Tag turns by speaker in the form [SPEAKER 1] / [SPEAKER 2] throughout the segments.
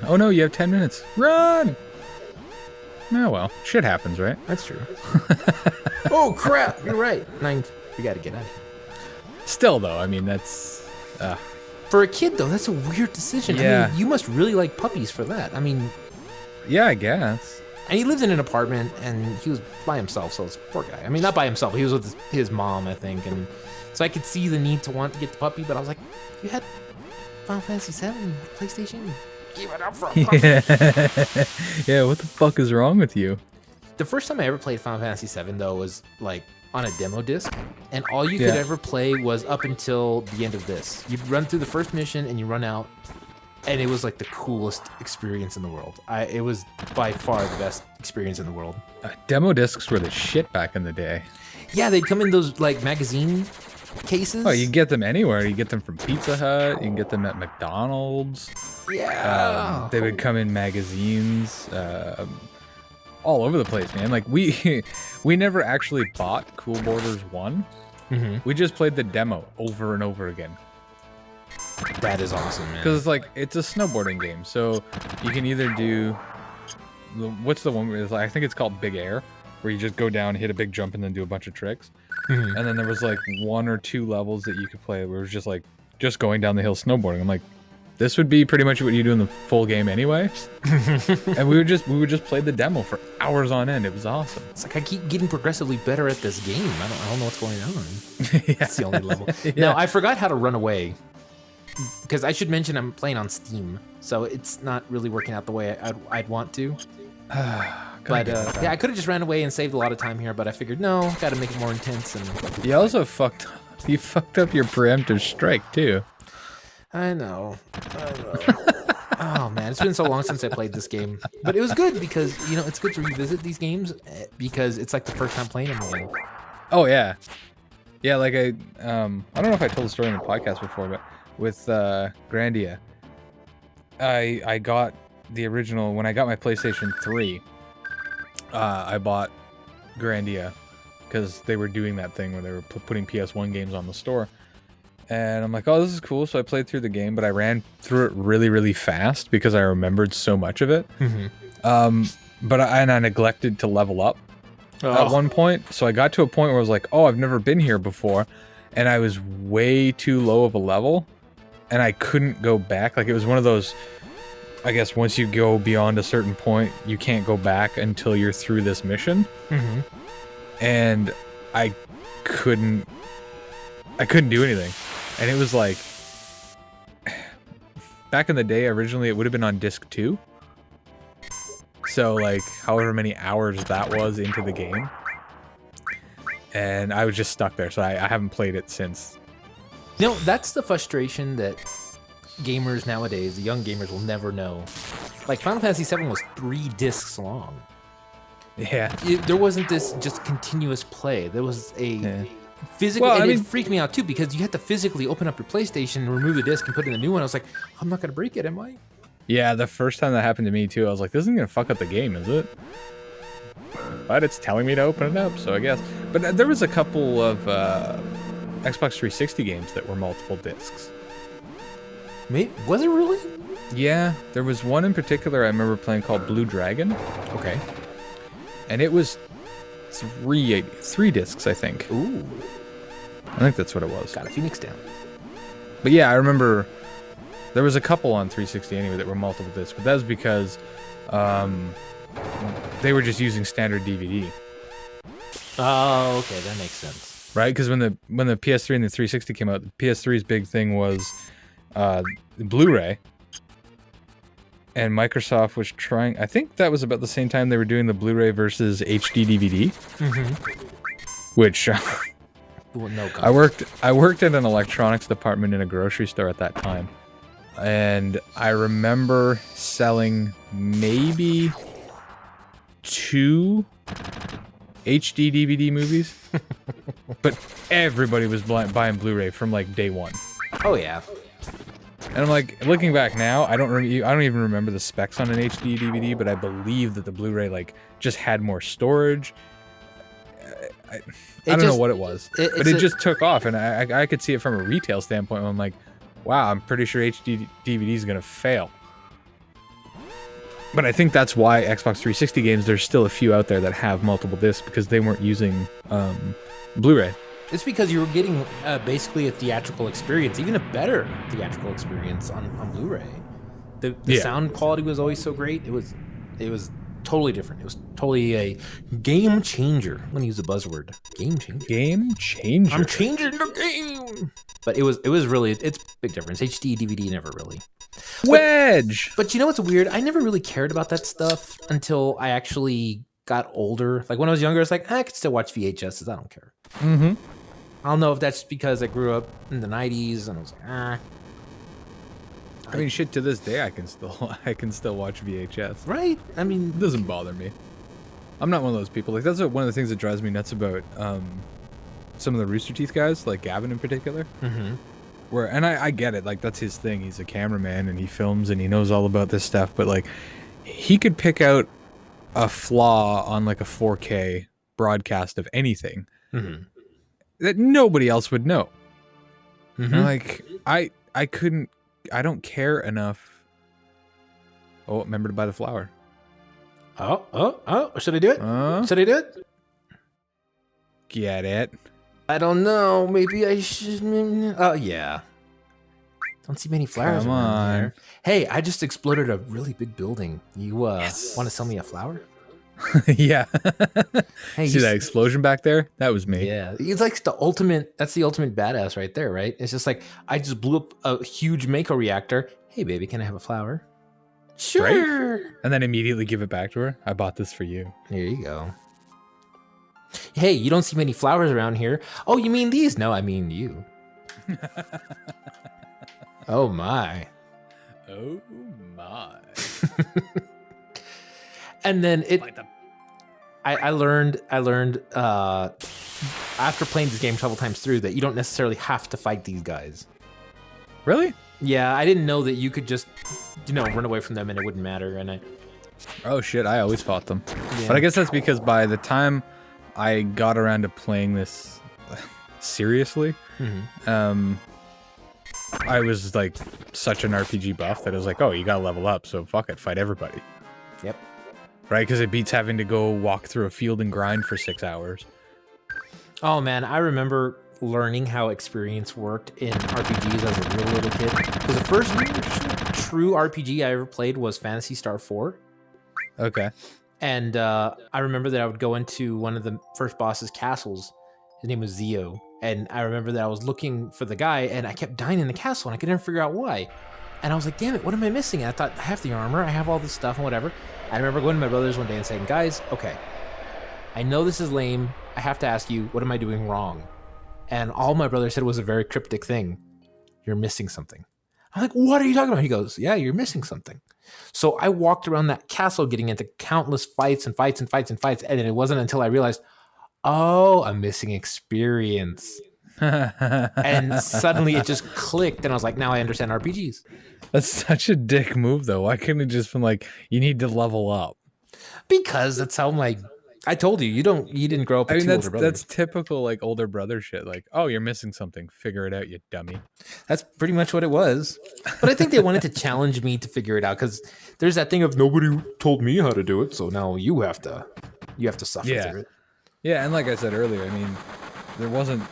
[SPEAKER 1] Oh no, you have 10 minutes. Run! Oh well, shit happens, right?
[SPEAKER 2] That's true. Oh crap! You're right. We gotta get out of here.
[SPEAKER 1] Still though, I mean that's.
[SPEAKER 2] For a kid though, that's a weird decision.
[SPEAKER 1] Yeah.
[SPEAKER 2] I mean, you must really like puppies for that. I mean,
[SPEAKER 1] Yeah, I guess.
[SPEAKER 2] and he lived in an apartment and he was by himself, so it's poor guy. I mean, not by himself. He was with his mom, I think, and so I could see the need to want to get the puppy, but I was like, you had Final Fantasy VII, PlayStation. Give it up for a puppy.
[SPEAKER 1] Yeah, what the fuck is wrong with you?
[SPEAKER 2] The first time I ever played Final Fantasy VII, though, was like on a demo disc, and all you could ever play was up until the end of this. You run through the first mission and you run out, and it was like the coolest experience in the world. It was by far the best experience in the world.
[SPEAKER 1] Demo discs were the shit back in the day.
[SPEAKER 2] Yeah, they'd come in those like magazine cases.
[SPEAKER 1] Oh, you can get them anywhere. You get them from Pizza Hut. You can get them at McDonald's.
[SPEAKER 2] Yeah.
[SPEAKER 1] They would come in magazines. All over the place, man. Like we never actually bought Cool Borders 1.
[SPEAKER 2] Mm-hmm.
[SPEAKER 1] We just played the demo over and over again.
[SPEAKER 2] That is awesome, man.
[SPEAKER 1] Because it's a snowboarding game, so you can either do what's the one where it's like, I think it's called Big Air, where you just go down, hit a big jump, and then do a bunch of tricks.
[SPEAKER 2] Mm-hmm.
[SPEAKER 1] And then there was like 1 or 2 levels that you could play where it was just going down the hill snowboarding. I'm like, this would be pretty much what you do in the full game anyway. And we would just play the demo for hours on end. It was awesome.
[SPEAKER 2] It's like I keep getting progressively better at this game. I don't know what's going on.
[SPEAKER 1] Yeah.
[SPEAKER 2] That's the only level.
[SPEAKER 1] Yeah.
[SPEAKER 2] Now, I forgot how to run away. Because I should mention I'm playing on Steam, so it's not really working out the way I'd want to. But yeah, I could have just ran away and saved a lot of time here, but I figured, no, got to make it more intense. And
[SPEAKER 1] You also fucked up your preemptive strike too.
[SPEAKER 2] I know. Oh man, it's been so long since I played this game, but it was good because it's good to revisit these games because it's like the first time playing them again.
[SPEAKER 1] Oh yeah, yeah. Like I don't know if I told the story in the podcast before, but with Grandia, I got the original when I got my PlayStation 3. I bought Grandia because they were doing that thing where they were putting PS1 games on the store. And I'm like, oh, this is cool. So I played through the game, but I ran through it really, really fast because I remembered so much of it.
[SPEAKER 2] Mm-hmm.
[SPEAKER 1] But I neglected to level up at one point. So I got to a point where I was like, oh, I've never been here before. And I was way too low of a level. And I couldn't go back. Like, it was one of those, I guess, once you go beyond a certain point, you can't go back until you're through this mission.
[SPEAKER 2] Mm-hmm.
[SPEAKER 1] And I couldn't do anything. And it was like, back in the day, originally it would have been on disc 2. So like, however many hours that was into the game. And I was just stuck there, so I haven't played it since.
[SPEAKER 2] That's the frustration that gamers nowadays, the young gamers, will never know. Like, Final Fantasy VII was 3 discs long.
[SPEAKER 1] Yeah.
[SPEAKER 2] There wasn't this just continuous play. There was a...
[SPEAKER 1] Yeah.
[SPEAKER 2] Physically,
[SPEAKER 1] Well,
[SPEAKER 2] and
[SPEAKER 1] I mean,
[SPEAKER 2] it freaked me out too because you had to physically open up your PlayStation and remove the disc and put in a new one. I was like, I'm not gonna break it, am I?
[SPEAKER 1] Yeah, the first time that happened to me too, I was like, this isn't gonna fuck up the game, is it? But it's telling me to open it up, so I guess. But there was a couple of Xbox 360 games that were multiple discs.
[SPEAKER 2] Maybe, was it really?
[SPEAKER 1] Yeah, there was one in particular I remember playing called Blue Dragon.
[SPEAKER 2] Okay.
[SPEAKER 1] And it was 3 discs, I think.
[SPEAKER 2] Ooh.
[SPEAKER 1] I think that's what it was.
[SPEAKER 2] Got a Phoenix down.
[SPEAKER 1] But yeah, I remember there was a couple on 360 anyway that were multiple discs, but that was because they were just using standard DVD.
[SPEAKER 2] Oh, okay, that makes sense.
[SPEAKER 1] Right? Because when the PS3 and the 360 came out, the PS3's big thing was Blu-ray. And Microsoft was trying... I think that was about the same time they were doing the Blu-ray versus HD DVD.
[SPEAKER 2] Mm-hmm.
[SPEAKER 1] Which...
[SPEAKER 2] Well, no
[SPEAKER 1] I worked in an electronics department in a grocery store at that time. And I remember selling maybe 2 HD DVD movies. But everybody was buying Blu-ray from like day one.
[SPEAKER 2] Oh, yeah.
[SPEAKER 1] And I'm like, looking back now, I don't even remember the specs on an HD DVD, but I believe that the Blu-ray like just had more storage. I don't know what it was, but it just took off, and I could see it from a retail standpoint. I'm like, wow, I'm pretty sure HD DVD is gonna fail. But I think that's why Xbox 360 games, there's still a few out there that have multiple discs because they weren't using Blu-ray.
[SPEAKER 2] It's because you were getting basically a theatrical experience, even a better theatrical experience on Blu-ray. The sound quality was always so great. It was totally different. It was totally a game changer. I'm gonna use the buzzword. Game changer.
[SPEAKER 1] Game changer.
[SPEAKER 2] I'm changing the game. But it's a big difference. HD, DVD, never really.
[SPEAKER 1] Wedge.
[SPEAKER 2] But you know what's weird? I never really cared about that stuff until I actually got older. Like when I was younger, I was like, I could still watch VHSs. I don't care.
[SPEAKER 1] Mm-hmm.
[SPEAKER 2] I don't know if that's because I grew up in the 90s and I was like,
[SPEAKER 1] I mean, shit, to this day, I can still watch VHS.
[SPEAKER 2] Right? I mean,
[SPEAKER 1] it doesn't bother me. I'm not one of those people. Like, that's one of the things that drives me nuts about some of the Rooster Teeth guys, like Gavin in particular.
[SPEAKER 2] Mm-hmm.
[SPEAKER 1] And I get it. Like, that's his thing. He's a cameraman and he films and he knows all about this stuff. But, like, he could pick out a flaw on, like, a 4K broadcast of anything that nobody else would know. And, like, I don't care enough. Oh, remember to buy the flower.
[SPEAKER 2] Oh, should I do it? Should I do it?
[SPEAKER 1] Get it?
[SPEAKER 2] I don't know. Maybe I should. Oh, yeah. Don't see many flowers around here. Hey, I just exploded a really big building. You want to sell me a flower?
[SPEAKER 1] Yeah.
[SPEAKER 2] Hey,
[SPEAKER 1] see that explosion back there? That was me.
[SPEAKER 2] Yeah. It's like that's the ultimate badass right there, right? It's just like, I just blew up a huge Mako reactor. Hey, baby, can I have a flower? Sure.
[SPEAKER 1] Right? And then immediately give it back to her. I bought this for you.
[SPEAKER 2] Here you go. Hey, you don't see many flowers around here. Oh, you mean these? No, I mean you. Oh, my.
[SPEAKER 1] Oh, my.
[SPEAKER 2] And then I learned after playing this game several times through that you don't necessarily have to fight these guys.
[SPEAKER 1] Really?
[SPEAKER 2] Yeah, I didn't know that you could just, run away from them and it wouldn't matter.
[SPEAKER 1] Oh shit, I always fought them.
[SPEAKER 2] Yeah.
[SPEAKER 1] But I guess that's because by the time I got around to playing this seriously, I was like such an RPG buff that it was like, oh, you gotta level up, so fuck it, fight everybody.
[SPEAKER 2] Yep.
[SPEAKER 1] Right, because it beats having to go walk through a field and grind for 6 hours.
[SPEAKER 2] Oh man, I remember learning how experience worked in RPGs as a real little kid. Because the first true RPG I ever played was Phantasy Star 4.
[SPEAKER 1] Okay.
[SPEAKER 2] And I remember that I would go into one of the first boss's castles. His name was Zio. And I remember that I was looking for the guy and I kept dying in the castle and I could never figure out why. And I was like, damn it, what am I missing? And I thought, I have the armor, I have all this stuff and whatever. I remember going to my brothers one day and saying, guys, okay, I know this is lame. I have to ask you, what am I doing wrong? And all my brother said was a very cryptic thing. You're missing something. I'm like, what are you talking about? He goes, yeah, you're missing something. So I walked around that castle getting into countless fights and fights and fights and fights. And it wasn't until I realized, oh, I'm missing experience. And suddenly it just clicked and I was like, now I understand RPGs.
[SPEAKER 1] That's such a dick move though. Why couldn't it just been like, you need to level up?
[SPEAKER 2] Because that's how I told you, you didn't grow up with two older brothers.
[SPEAKER 1] That's typical like older brother shit. Like, oh, you're missing something. Figure it out, you dummy.
[SPEAKER 2] That's pretty much what it was. But I think they wanted to challenge me to figure it out because there's that thing of nobody told me how to do it, so now you have to suffer through it.
[SPEAKER 1] Yeah, and like I said earlier, I mean, there wasn't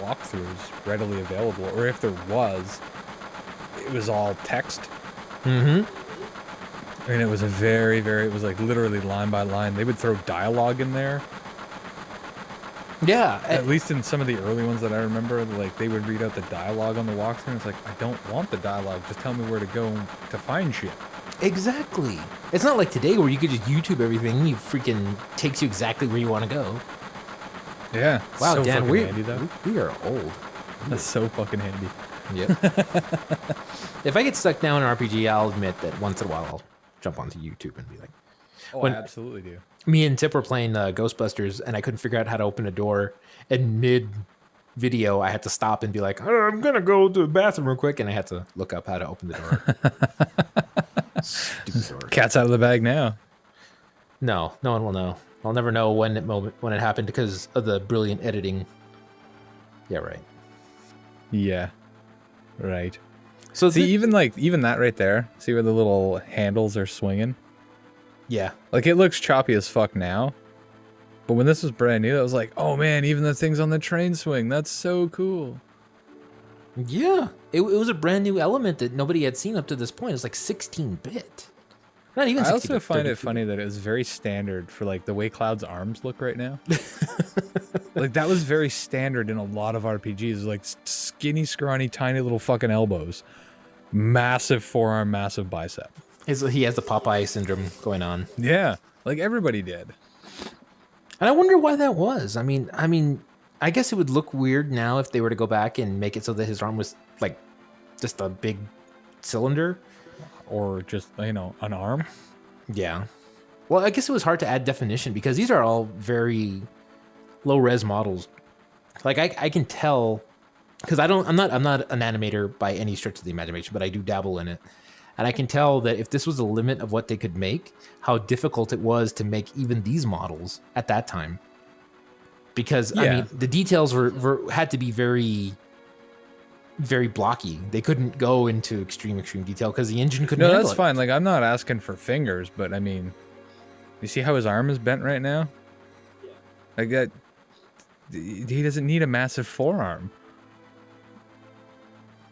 [SPEAKER 1] walkthroughs readily available, or if there was, it was all text. And it was it was like literally line by line. They would throw dialogue in there.
[SPEAKER 2] Yeah.
[SPEAKER 1] At least in some of the early ones that I remember, like they would read out the dialogue on the walkthrough. It's like, I don't want the dialogue. Just tell me where to go to find shit.
[SPEAKER 2] Exactly. It's not like today where you could just YouTube everything and you freaking takes you exactly where you want to go.
[SPEAKER 1] Yeah.
[SPEAKER 2] Wow,
[SPEAKER 1] so
[SPEAKER 2] Dan, we are old.
[SPEAKER 1] That's so fucking handy.
[SPEAKER 2] Yep. If I get stuck down in an RPG, I'll admit that once in a while I'll jump onto YouTube and be like,
[SPEAKER 1] oh, I absolutely do.
[SPEAKER 2] Me and Tip were playing Ghostbusters and I couldn't figure out how to open a door. And mid video, I had to stop and be like, oh, I'm going to go to the bathroom real quick. And I had to look up how to open the door. Stupid door.
[SPEAKER 1] Cat's out of the bag now.
[SPEAKER 2] No, no one will know. I'll never know when it happened because of the brilliant editing. Yeah, right.
[SPEAKER 1] Yeah, right.
[SPEAKER 2] So
[SPEAKER 1] see, even that right there. See where the little handles are swinging?
[SPEAKER 2] Yeah.
[SPEAKER 1] Like, it looks choppy as fuck now. But when this was brand new, I was like, oh man, even the things on the train swing, that's so cool.
[SPEAKER 2] Yeah. It was a brand new element that nobody had seen up to this point. It's like 16-bit. Not even 16-bit.
[SPEAKER 1] I also find it funny that it was very standard for like the way Cloud's arms look right now. Like, that was very standard in a lot of RPGs. Like, skinny, scrawny, tiny little fucking elbows. Massive forearm, massive bicep.
[SPEAKER 2] He has the Popeye syndrome going on.
[SPEAKER 1] Yeah, like everybody did.
[SPEAKER 2] And I wonder why that was. I mean, I guess it would look weird now if they were to go back and make it so that his arm was like just a big cylinder.
[SPEAKER 1] Or just, you know, an arm.
[SPEAKER 2] Yeah. Well, I guess it was hard to add definition because these are all very low res models. Like I can tell, because I'm not an animator by any stretch of the imagination, but I do dabble in it. And I can tell that if this was the limit of what they could make, how difficult it was to make even these models at that time. Because I mean, the details had to be very, very blocky. They couldn't go into extreme detail because the engine couldn't.
[SPEAKER 1] No,
[SPEAKER 2] handle
[SPEAKER 1] that's
[SPEAKER 2] it.
[SPEAKER 1] fine. Like, I'm not asking for fingers, but I mean, you see how his arm is bent right now? Like that. He doesn't need a massive forearm.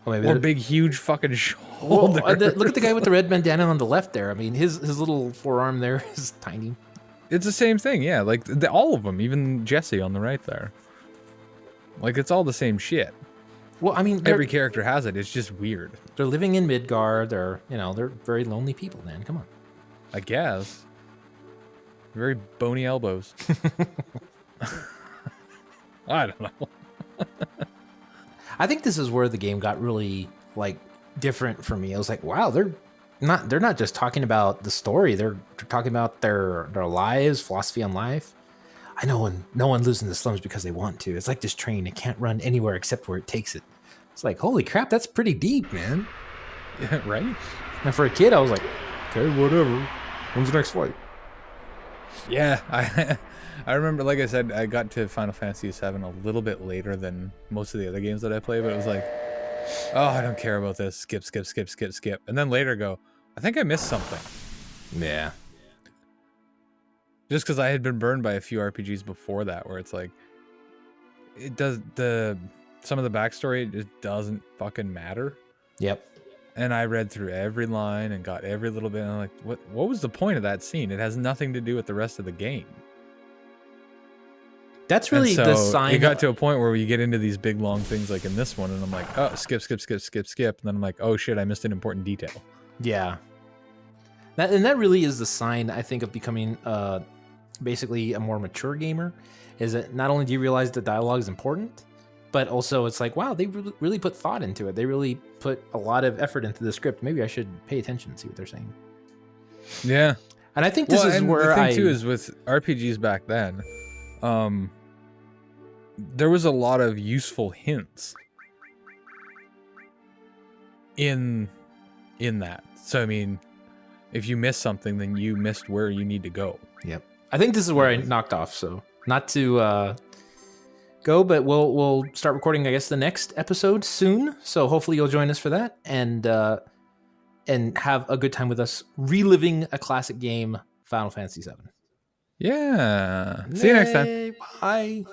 [SPEAKER 1] Or big, huge fucking shoulder.
[SPEAKER 2] Well, look at the guy with the red bandana on the left there. I mean, his little forearm there is tiny.
[SPEAKER 1] It's the same thing, yeah. Like, all of them, even Jesse on the right there. Like, it's all the same shit.
[SPEAKER 2] Well, I mean,
[SPEAKER 1] every character has it. It's just weird.
[SPEAKER 2] They're living in Midgard. They're very lonely people, man. Come on.
[SPEAKER 1] I guess. Very bony elbows. I don't know.
[SPEAKER 2] I think this is where the game got really like different for me. I was like, wow, they're not just talking about the story. They're talking about their lives, philosophy on life. I know no one lives in the slums because they want to. It's like this train. It can't run anywhere except where it takes it. It's like, holy crap, that's pretty deep, man.
[SPEAKER 1] Yeah, right?
[SPEAKER 2] And for a kid, I was like, okay, whatever. When's the next flight?
[SPEAKER 1] Yeah, I remember, like I said, I got to Final Fantasy VII a little bit later than most of the other games that I play, but it was like, oh, I don't care about this. Skip. And then later go, I think I missed something.
[SPEAKER 2] Yeah.
[SPEAKER 1] Just because I had been burned by a few RPGs before that, where it's like, some of the backstory just doesn't fucking matter.
[SPEAKER 2] Yep.
[SPEAKER 1] And I read through every line and got every little bit, and I'm like, what was the point of that scene? It has nothing to do with the rest of the game.
[SPEAKER 2] That's really the sign.
[SPEAKER 1] It got to a point where we get into these big long things like in this one, and I'm like, oh, skip. And then I'm like, oh shit, I missed an important detail.
[SPEAKER 2] Yeah. That really is the sign, I think, of becoming basically a more mature gamer, is that not only do you realize the dialogue is important, but also it's like, wow, they really put thought into it. They really put a lot of effort into the script. Maybe I should pay attention and see what they're saying.
[SPEAKER 1] Yeah.
[SPEAKER 2] And I think this is where
[SPEAKER 1] the thing too is with RPGs back then, there was a lot of useful hints in that. So I mean, if you miss something, then you missed where you need to go.
[SPEAKER 2] Yep. I think this is where I knocked off. So not to go, but we'll start recording, I guess, the next episode soon. So hopefully you'll join us for that and have a good time with us reliving a classic game, Final Fantasy VII.
[SPEAKER 1] Yeah. See you next time.
[SPEAKER 2] Bye.